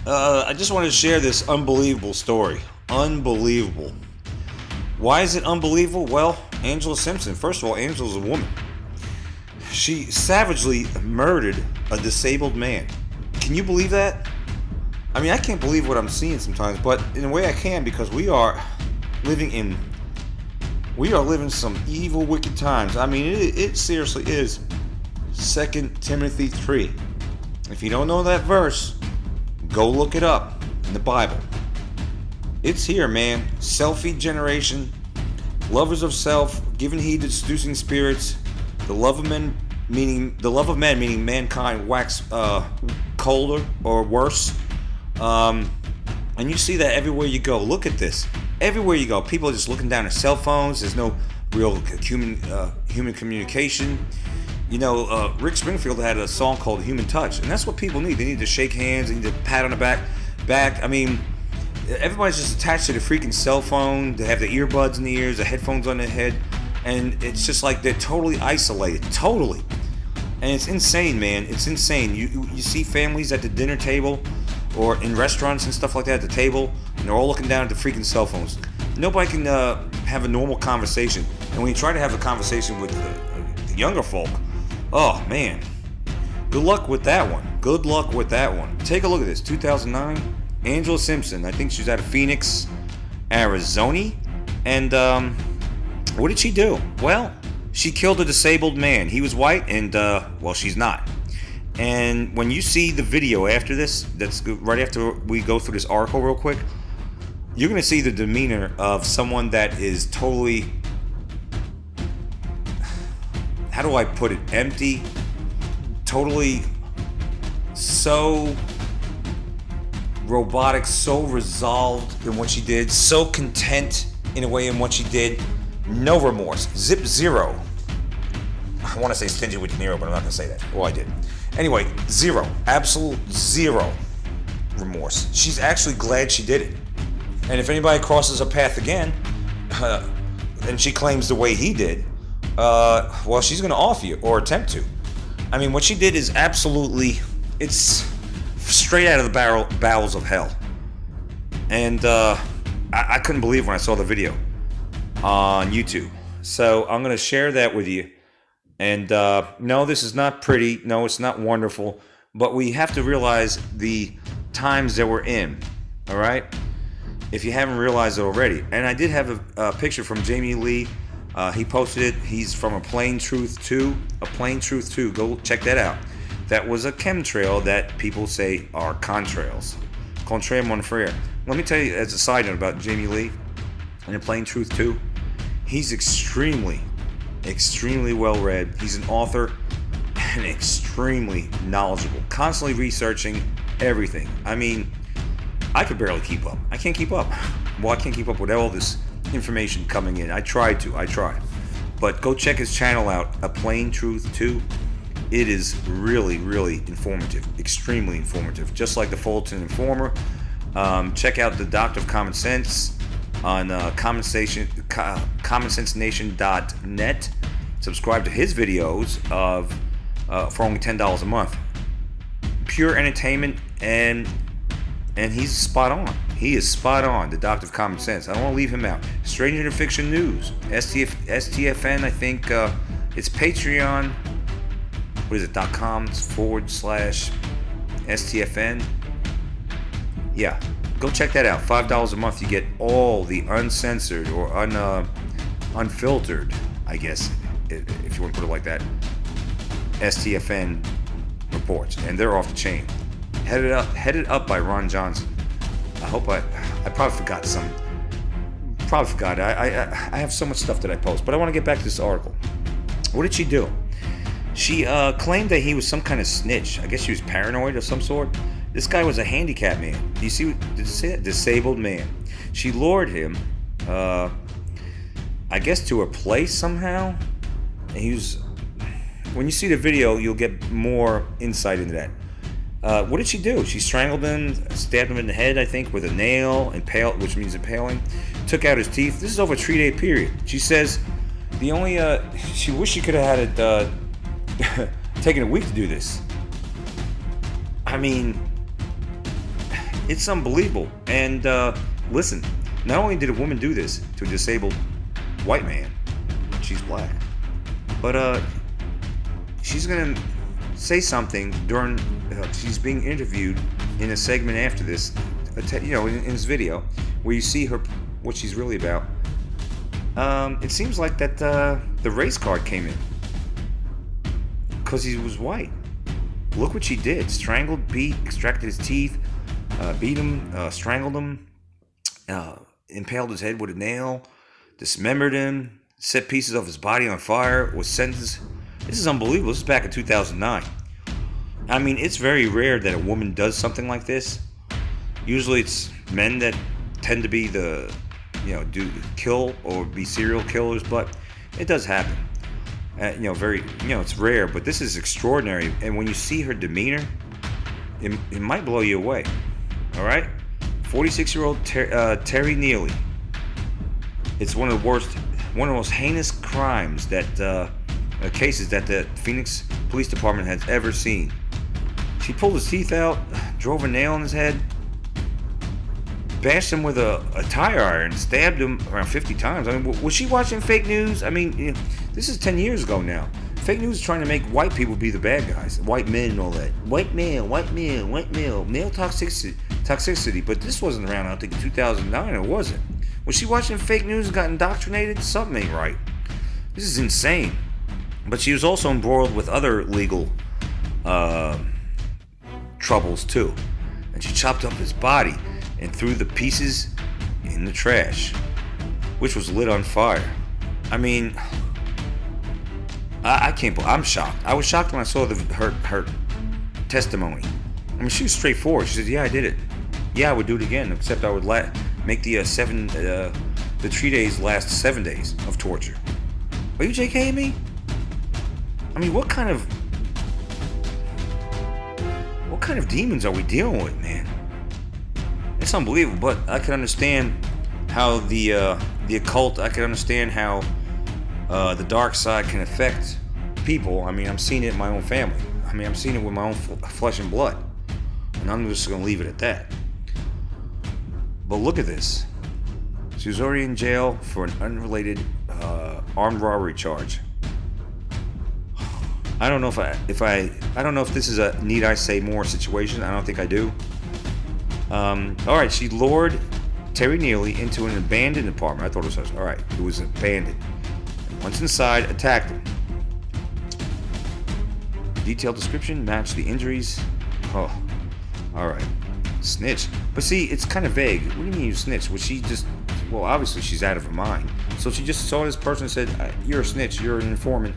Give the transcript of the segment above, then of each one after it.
I just wanted to share this unbelievable story. Unbelievable. Why is it unbelievable? Well, Angela Simpson. First of all, Angela's a woman. She savagely murdered a disabled man. Can you believe that? I mean, I can't believe what I'm seeing sometimes, but in a way I can, because we are living some evil, wicked times. I mean, it seriously is. 2 Timothy 3. If you don't know that verse, go look it up in the Bible. It's here, man. Selfie generation, lovers of self, giving heed to seducing spirits, the love of men, meaning mankind wax colder or worse. And you see that everywhere you go. Look at this. Everywhere you go, people are just looking down at cell phones. There's no real human communication. You know, Rick Springfield had a song called Human Touch, and that's what people need. They need to shake hands, they need to pat on the back. I mean, everybody's just attached to the freaking cell phone. They have the earbuds in the ears, the headphones on their head, and it's just like they're totally isolated. Totally. And it's insane, man. It's insane. You see families at the dinner table or in restaurants and stuff like that at the table, and they're all looking down at the freaking cell phones. Nobody can have a normal conversation. And when you try to have a conversation with the younger folk, oh man, good luck with that one. Good luck with that one. Take a look at this. 2009, Angela Simpson. I think she's out of Phoenix, Arizona. And what did she do? Well, she killed a disabled man. He was white, and well, she's not. And when you see the video after this, that's right after we go through this article real quick, you're going to see the demeanor of someone that is totally, how do I put it, empty, totally so robotic, so resolved in what she did, so content in a way in what she did, no remorse, zero. I want to say stingy with De Niro, but I'm not going to say that. Well, I did. Anyway, zero, absolute zero remorse. She's actually glad she did it. And if anybody crosses her path again, and she claims the way he did, well, she's going to off you or attempt to. I mean, what she did is absolutely, it's straight out of the bowels of hell. And I couldn't believe when I saw the video on YouTube. So I'm going to share that with you. And no, this is not pretty. No, it's not wonderful. But we have to realize the times that we're in. All right? If you haven't realized it already. And I did have a picture from Jamie Lee. He posted it. He's from A Plain Truth 2. A Plain Truth 2. Go check that out. That was a chemtrail that people say are contrails. Contraire mon frère. Let me tell you as a side note about Jamie Lee in A Plain Truth 2. He's extremely well read. He's an author and extremely knowledgeable. Constantly researching everything. I mean, I could barely keep up. I can't keep up. Well, I can't keep up with all this information coming in. I tried. But go check his channel out, A Plain Truth 2. It is really informative. Extremely informative. Just like the Fulton Informer. Check out the Doctor of Common Sense on commonsensenation.net. Subscribe to his videos for only $10 a month. Pure entertainment, and he's spot on. He is spot on, the Doctor of Common Sense. I don't want to leave him out. Stranger Than Fiction News, STFN, I think it's Patreon. What is it, .com/STFN. Yeah, go check that out. $5 a month, you get all the uncensored or unfiltered, I guess, if you want to put it like that, STFN reports, and they're off the chain. Headed up by Ron Johnson. I hope I probably forgot some. Probably forgot. I have so much stuff that I post, but I want to get back to this article. What did she do? She claimed that he was some kind of snitch. I guess she was paranoid of some sort. This guy was a handicapped man. Do you see? Did you see it? Disabled man. She lured him, I guess, to her place somehow. And he was. When you see the video, you'll get more insight into that. What did she do? She strangled him, stabbed him in the head, I think, with a nail, which means impaling. Took out his teeth. This is over a 3-day period. She says the only she wished she could have had it taken a week to do this. I mean, It's unbelievable. And listen, not only did a woman do this to a disabled white man, she's black, but she's gonna say something during. She's being interviewed in a segment after this, in this video, where you see her, what she's really about. It seems like that the race card came in because he was white. Look what she did: strangled, beat, extracted his teeth, beat him, strangled him, impaled his head with a nail, dismembered him, set pieces of his body on fire, was sentenced. This is unbelievable. This is back in 2009. I mean, it's very rare that a woman does something like this. Usually it's men that tend to be kill or be serial killers, but it does happen. It's rare, but this is extraordinary. And when you see her demeanor, it might blow you away. All right? 46-year-old Terry Neely. It's one of the most heinous crimes cases that the Phoenix Police Department has ever seen. She pulled his teeth out, drove a nail in his head, bashed him with a tire iron, stabbed him around 50 times. I mean, was she watching fake news? I mean, this is 10 years ago now. Fake news is trying to make white people be the bad guys, white men and all that. White male, male toxicity. But this wasn't around, I don't think, in 2009, or was it? Was she watching fake news and got indoctrinated? Something ain't right. This is insane. But she was also embroiled with other legal troubles too. And she chopped up his body and threw the pieces in the trash, which was lit on fire. I mean, I can't believe. I'm shocked. I was shocked when I saw her testimony. I mean, she was straightforward. She said, "Yeah, I did it. Yeah, I would do it again, except I would make the 3 days last 7 days of torture." Are you JKing me? I mean, what kind of demons are we dealing with, man? It's unbelievable. But I can understand how the occult. I can understand how the dark side can affect people. I mean, I'm seeing it in my own family. I mean, I'm seeing it with my own flesh and blood, and I'm just gonna leave it at that. But look at this. She was already in jail for an unrelated armed robbery charge. I don't know I don't know if this is a need I say more situation. I don't think I do. All right, she lured Terry Neely into an abandoned apartment. I thought it was all right. It was abandoned. Once inside, attacked him. Detailed description matched the injuries. Oh, all right. Snitch. But see, it's kind of vague. What do you mean you snitch? Was she just? Well, obviously she's out of her mind. So she just saw this person and said, "You're a snitch. You're an informant.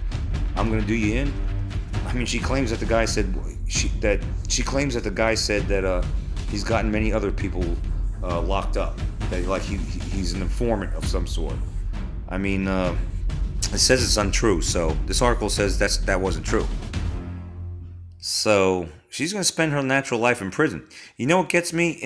I'm gonna do you in." I mean, she claims that the guy said that he's gotten many other people locked up. That he's an informant of some sort. I mean, it says it's untrue. So this article says that wasn't true. So she's gonna spend her natural life in prison. You know what gets me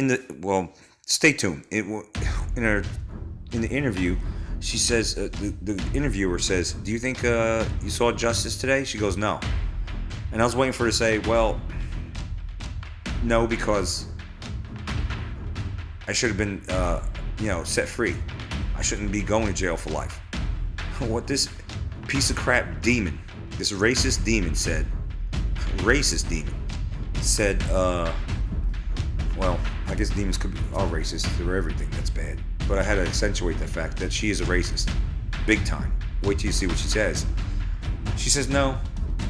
stay tuned. In the interview, she says the interviewer says, "Do you think you saw justice today?" She goes, "No." And I was waiting for her to say, "Well, no, because I should have been, set free. I shouldn't be going to jail for life." What this piece of crap demon, this racist demon said, well, I guess demons are racist. They're everything that's bad. But I had to accentuate the fact that she is a racist. Big time. Wait till you see what she says. She says, "No,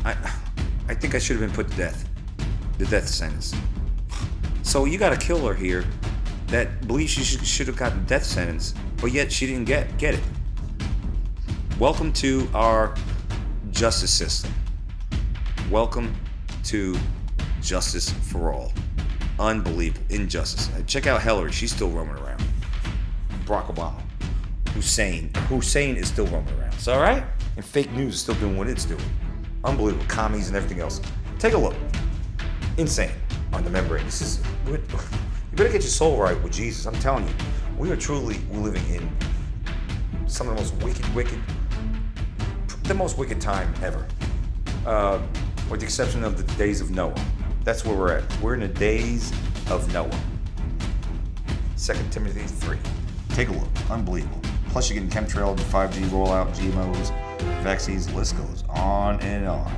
I think I should have been put to death. The death sentence." So you got a killer here that believes she should have gotten the death sentence, but yet she didn't get it. Welcome to our justice system. Welcome to justice for all. Unbelievable. Injustice. Check out Hillary. She's still roaming around. Barack Obama. Hussein is still roaming around. It's all right? And fake news is still doing what it's doing. Unbelievable. Commies and everything else. Take a look. Insane on the membrane. You better get your soul right with Jesus. I'm telling you, we are truly living in some of the most the most wicked time ever. With the exception of the days of Noah. That's where we're at. We're in the days of Noah. 2 Timothy 3. Take a look. Unbelievable. Plus you're getting chemtrail, the 5G rollout, GMOs, vaccines, the list goes on and on.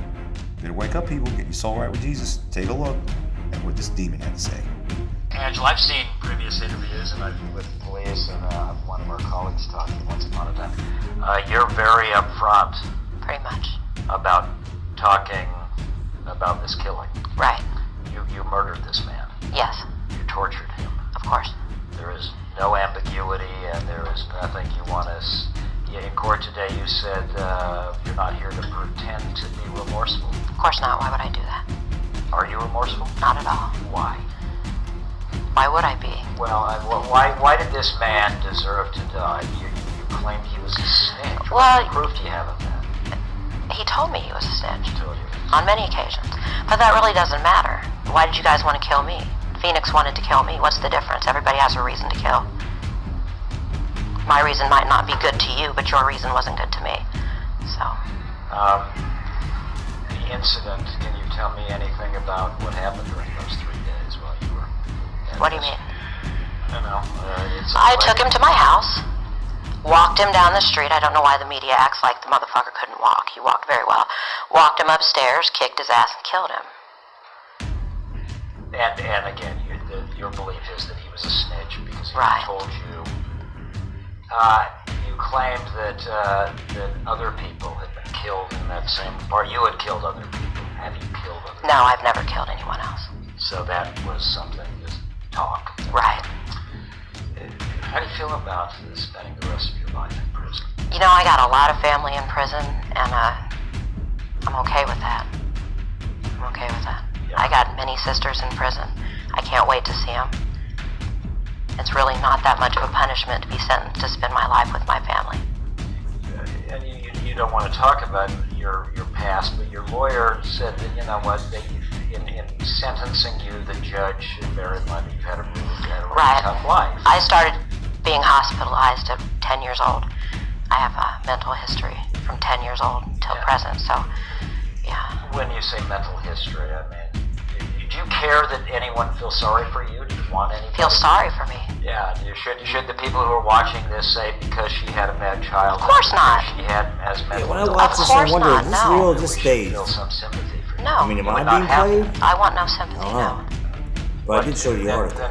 Better wake up, people. Get your soul right with Jesus. Take a look at what this demon had to say. Angela, I've seen previous interviews, and I've been with the police, and one of our colleagues talking once upon a time. You're very upfront. Pretty much. About talking about this killing. Right. You murdered this man. Yes. You tortured him. Of course. There is no ambiguity, and there is nothing you want us. In court today, you said you're not here to pretend to be remorseful. Of course not. Why would I do that? Are you remorseful? Not at all. Why? Why would I be? Well, why did this man deserve to die? You claimed he was a snitch. Well, what proof do you have of that? He told me he was a snitch. He told you. On many occasions. But that really doesn't matter. Why did you guys want to kill me? Phoenix wanted to kill me. What's the difference? Everybody has a reason to kill. My reason might not be good to you, but your reason wasn't good to me. So. The incident, can you tell me anything about what happened during those 3 days while you were... What do you mean? I don't know. I took him to my house, walked him down the street. I don't know why the media acts like the motherfucker couldn't walk. He walked very well. Walked him upstairs, kicked his ass, and killed him. And again, your belief is that he was a snitch because he Right. told you. You claimed that other people had been killed in that same... Or you had killed other people. Have you killed other people? No, I've never killed anyone else. So that was something, just talk. Right. How do you feel about spending the rest of your life in prison? You know, I got a lot of family in prison, and I'm okay with that. I'm okay with that. Yeah. I got many sisters in prison. I can't wait to see them. It's really not that much of a punishment to be sentenced to spend my life with my family. And you don't want to talk about your past, but your lawyer said that, you know what, in sentencing you, the judge should bear in mind that you've had a really Right. tough life. I started being hospitalized at 10 years old. I have a mental history from 10 years old till present, so, yeah. When you say mental history, I mean, do you care that anyone feels sorry for you? Do you want anybody? Feel sorry for me. Yeah, should the people who are watching this say because she had a bad childhood? Of course not. She has mental When I illness? watch this, I course wonder, not, is this no. real or is this We should staged? feel some sympathy for you. No. I mean, am You I would not being have played? that. I want no sympathy, no. But I did show you the article. Then,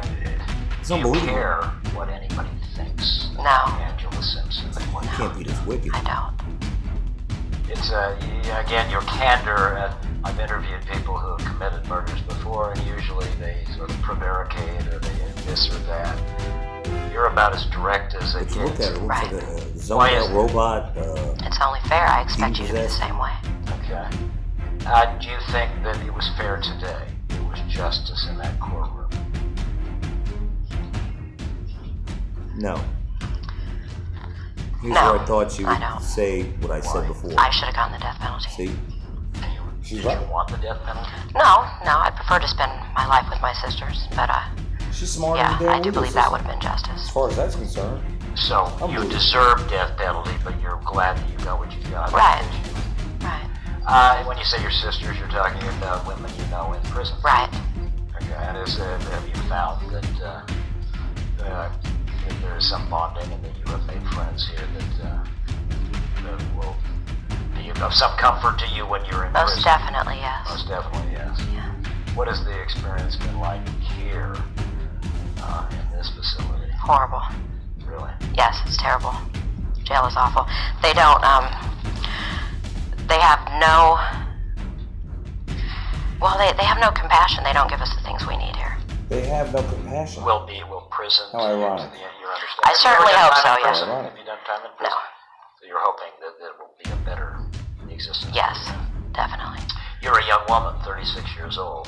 It's do you unbelievable. care what anybody thinks of No. Angela Simpson? You can't be this wicked. I don't. It's, again, your candor. I've interviewed people who have committed murders before, and usually they sort of prevaricate or they this or that. You're about as direct as it If you look at gets. it, it looks Right. like a Why zoned is out it? robot. It's only fair. I expect you to be the Demon-possessed. same way. Okay. Do you think that it was fair today? It was justice in that courtroom? No. Here's No, where I thought she I would don't. say what I Why? said before. I should have gotten the death penalty. See? She's Did right. you want the death penalty? No, I'd prefer to spend my life with my sisters, but She's smarter yeah, than I do believe that would have been As justice. far as that's concerned. So you Unbelievable. deserve death penalty, but you're glad that you got what you got. Right. Right. When you say your sisters, you're talking about women you know in prison. Right. Okay. And have you found that there is some bonding and that you have made friends here that will be of some comfort to you when you're in Most prison? definitely, yes. Most definitely, yes. Yeah. What has the experience been like here in this facility? Horrible. Really? Yes, it's terrible. Jail is awful. They don't, they have no, well, they have no compassion. They don't give us the things we need here. They have no compassion. Will prison How ironic. your understanding? I certainly Have you hope done time so, in yes. prison? Ironic. Have you done time in No. prison? So you're hoping that it will be a better existence? Yes, definitely. You're a young woman, 36 years old.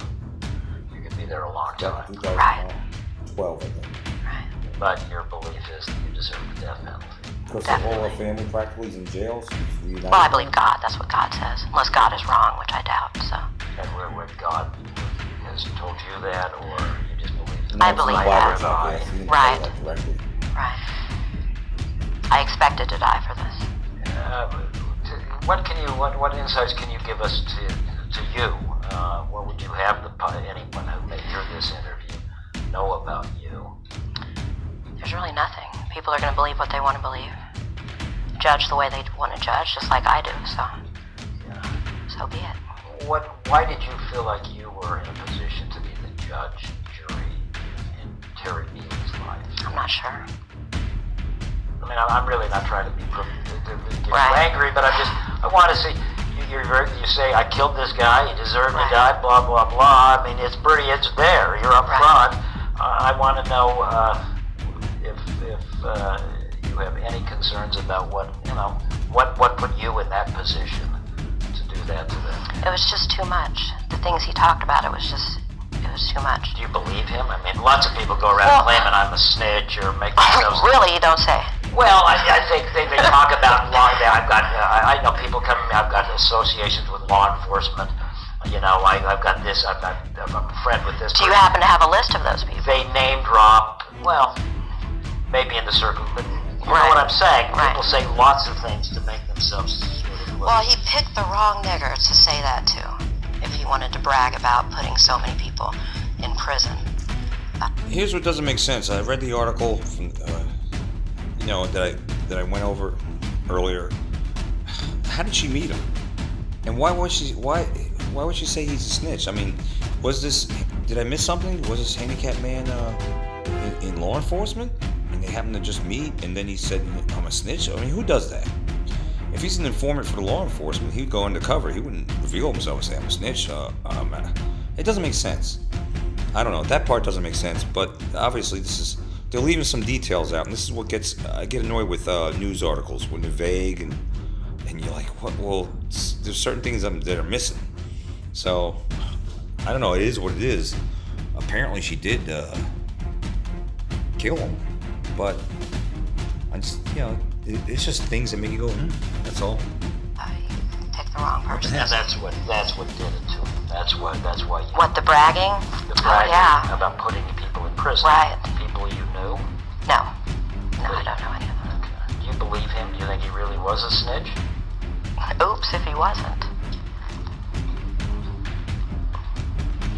You could be there a long time. 2012, I think. Right. But your belief is that you deserve the death penalty. Because the whole of family practically is in jail. So she's reunited. Well, I believe God. That's what God says. Unless God is wrong, which I doubt, so. And when God has told you that, or you just believe that? I believe that. Right. Directly. Right. I expected to die for this. What insights can you give us to you? What would you have anyone who may hear this interview know about you? There's really nothing. People are going to believe what they want to believe. Judge the way they want to judge, just like I do, so. Yeah. So be it. Why did you feel like you were in a position to be the judge and jury in Terry Neal's life? I'm not sure. I mean, I'm really not trying to be get you Right. angry, but I want to see, you say, I killed this guy, he deserved to Right. die, blah, blah, blah. I mean, it's there, you're up Right. front. I want to know if you have any concerns about what put you in that position to do that to them. It was just too much. The things he talked about, it was too much. Do you believe him? I mean, lots of people go around claiming I'm a snitch or make themselves... Really, you don't say. Well, I think they talk about law. I know people come to me. I've got associations with law enforcement. You know, I've got this. I'm a friend with this. Do you happen to have a list of those people? They name drop. Well, maybe in the circle, but you know Right. what I'm saying. Right. People say lots of things to make themselves sort of. Well, he picked the wrong nigger to say that to, if he wanted to brag about putting so many people in prison. Here's what doesn't make sense. I read the article from, that I went over earlier. How did she meet him? And why would she say he's a snitch? I mean, did I miss something? Was this handicapped man in law enforcement? And they happened to just meet, and then he said, I'm a snitch? I mean, who does that? If he's an informant for the law enforcement, he'd go undercover. He wouldn't reveal himself and say, I'm a snitch. It doesn't make sense. I don't know. That part doesn't make sense, but obviously they're leaving some details out, and this is what I get annoyed with news articles when they're vague and you're like, what? Well, there's certain things that are missing. So I don't know. It is what it is. Apparently, she did kill him, but I just, it's just things that make you go, that's all. You picked the wrong person. And that's what did it to him. That's why you. What, the bragging? The bragging yeah. about putting people in prison. Right. People you knew. No, I don't know any of them. Okay. Do you believe him? Do you think he really was a snitch? Oops, if he wasn't.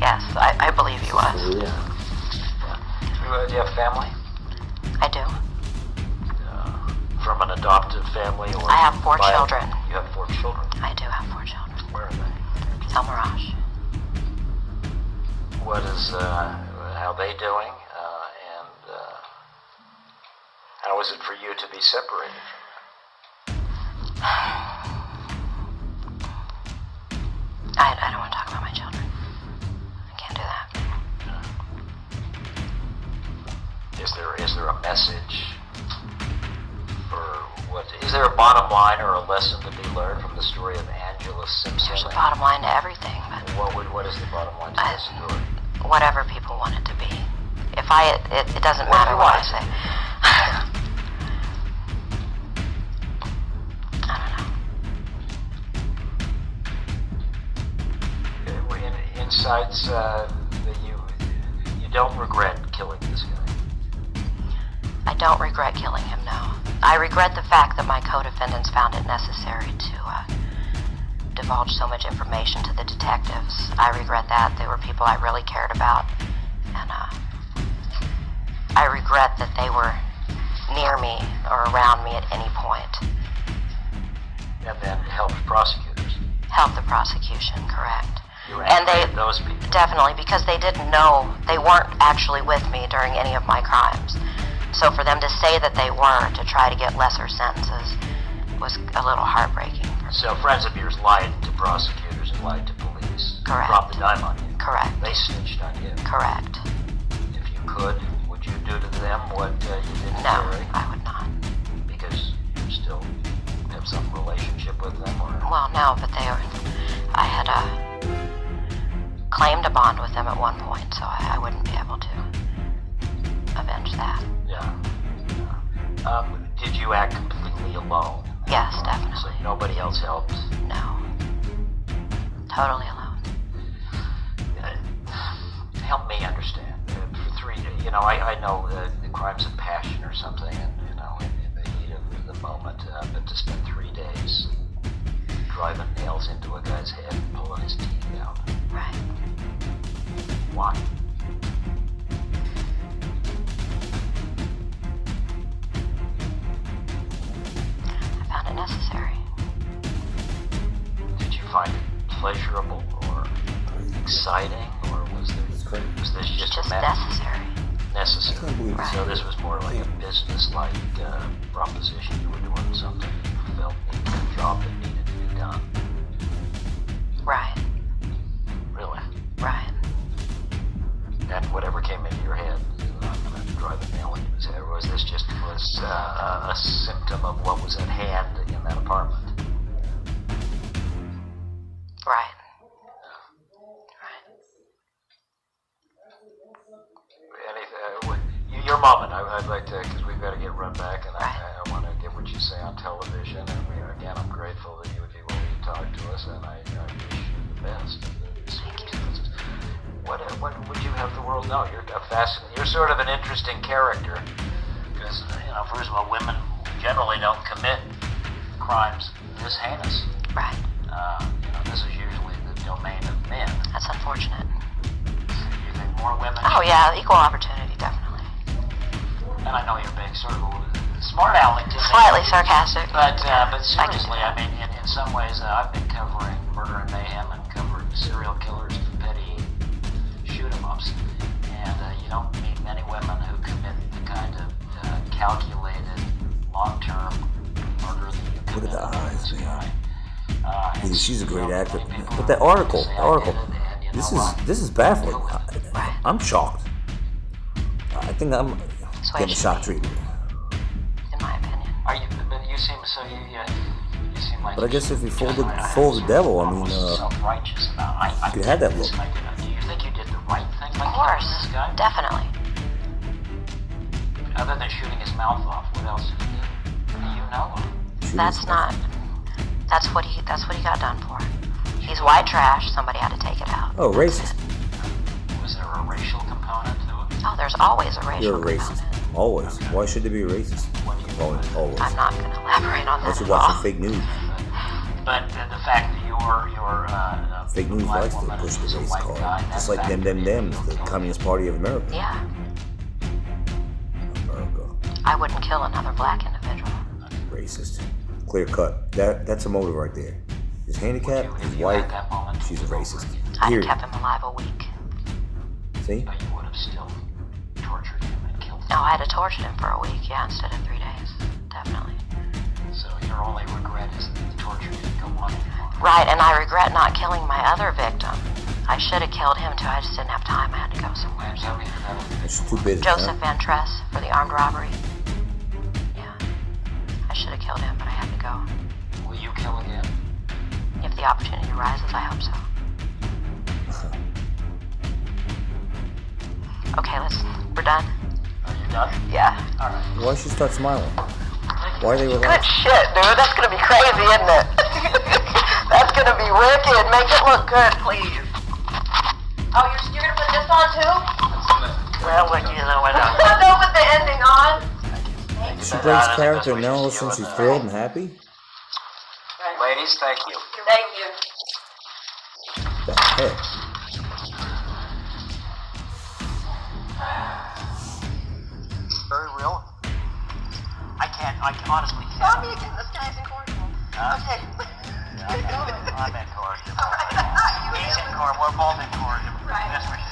Yes, I believe he was. Yeah. Do you have family? I do. From an adopted family, or I have 4 children. You have 4 children. I do have 4 children. Where are they? El Mirage. What is how they doing? And how is it for you to be separated? I don't want to talk about my children. I can't do that. Is there a message? Is there a bottom line or a lesson to be learned from the story of Angela Simpson? There's a bottom line to everything, but What is the bottom line to this story? whatever people want it to be. It doesn't What matter do you what I want? say. I don't know. Insights that you don't regret killing this guy. I don't regret killing him, no. I regret the fact that my co-defendants found it necessary to divulge so much information to the detectives. I regret that. They were people I really cared about. And I regret that they were near me or around me at any point. And then helped prosecutors. Help the prosecution, correct. You were And angry at those people. Definitely, because they didn't know, they weren't actually with me during any of my crimes. So for them to say that they were, to try to get lesser sentences, was a little heartbreaking. So friends of yours lied to prosecutors and lied to police. Correct. Dropped the dime on you. Correct. They snitched on you. Correct. If you could, would you do to them what you did to No, Terry? I would not. Because you still have some relationship with them, or? Well, no, but I had claimed a bond with them at one point, so I wouldn't be able to avenge that. Yeah. Did you act completely alone? Yes, So definitely. nobody else helped? No. Totally alone. Help me understand. For 3 days, I know the crimes of passion or something, and in the heat of the moment, but to spend 3 days driving nails into a guy's head and pulling his teeth out. Right. Why? necessary. Did you find it pleasurable or exciting, or was this just necessary? Necessary. Right. So this was more like a business-like proposition. You were doing something you felt needed, a job that needed to be done. Right. Really? Right. And whatever came into your head, I'm going to drive a nail into his head. Was this just a symptom of what was at hand in that apartment? Right. Your moment. I'd like to, because we've got to get run back, and I want to get what you say on television. And again, I'm grateful that you would be willing to talk to us, and I wish you the best. What would you have the world know? You're sort of an interesting character, because first of all, women generally don't commit crimes this heinous. Right. This is usually the domain of men. That's unfortunate. You think more women? Oh yeah, equal opportunity, definitely. And I know you're being sort of a smart aleck to me. Slightly sarcastic. But seriously, I mean, in some ways, I've been covering murder and mayhem and covering serial killers and petty shoot-em-ups. And you don't meet many women who commit the kind of calculated, long-term murder that you commit. Look at the eyes, man. She's a great so actor. many people But the article, and, this is baffling. I'm shocked. I think I'm getting shock treatment. In my opinion. But you seem so you seem like. But I guess if you fool the devil, I mean, self-righteous about. You could have that look. Do you think you did the right thing? Of course. This guy? Definitely. Other than shooting his mouth off, what else did he do? Do you know? That's what he got done for. He's white trash, somebody had to take it out. Oh, racist. Was there a racial component to it? Oh, there's always a racial You're a component. racist. Always. Why should there be a racist? Always. I'm not going to elaborate on that Unless you're at all. watching fake news. But the fact that you're Fake news likes to push the race card. Just like them, the Communist Party of America. Yeah. America. I wouldn't kill another black individual. Racist. Clear cut. That's a motive right there. He's handicapped, he's white, she's a racist. I'd have kept him alive a week. See? But you would have still tortured him and killed him. No, I'd have tortured him for a week, yeah, instead of 3 days. Definitely. So your only regret is that the torture didn't go on anymore. Right, and I regret not killing my other victim. I should have killed him too, I just didn't have time, I had to go somewhere. It's too busy. Joseph Van Tress for the armed robbery. Yeah. I should have killed him, but I had to go. Will you kill again? If the opportunity arises, I hope so. Okay, we're done? Are you done? Yeah. Alright. Why should she start smiling? Why are they Good relaxed? shit, dude. That's gonna be crazy, isn't it? That's gonna be wicked. Make it look good, please. Oh, you're gonna put this on too? Well, like, what No, with the ending on. She breaks character and now all of a sudden she's thrilled and happy? Ladies, thank you. Thank you. The heck? Very real. I honestly can't. Tell me again, this guy's incorrigible. Okay. I'm incorrigible. He's incorrigible. We're both incorrigible. Right. That's for sure.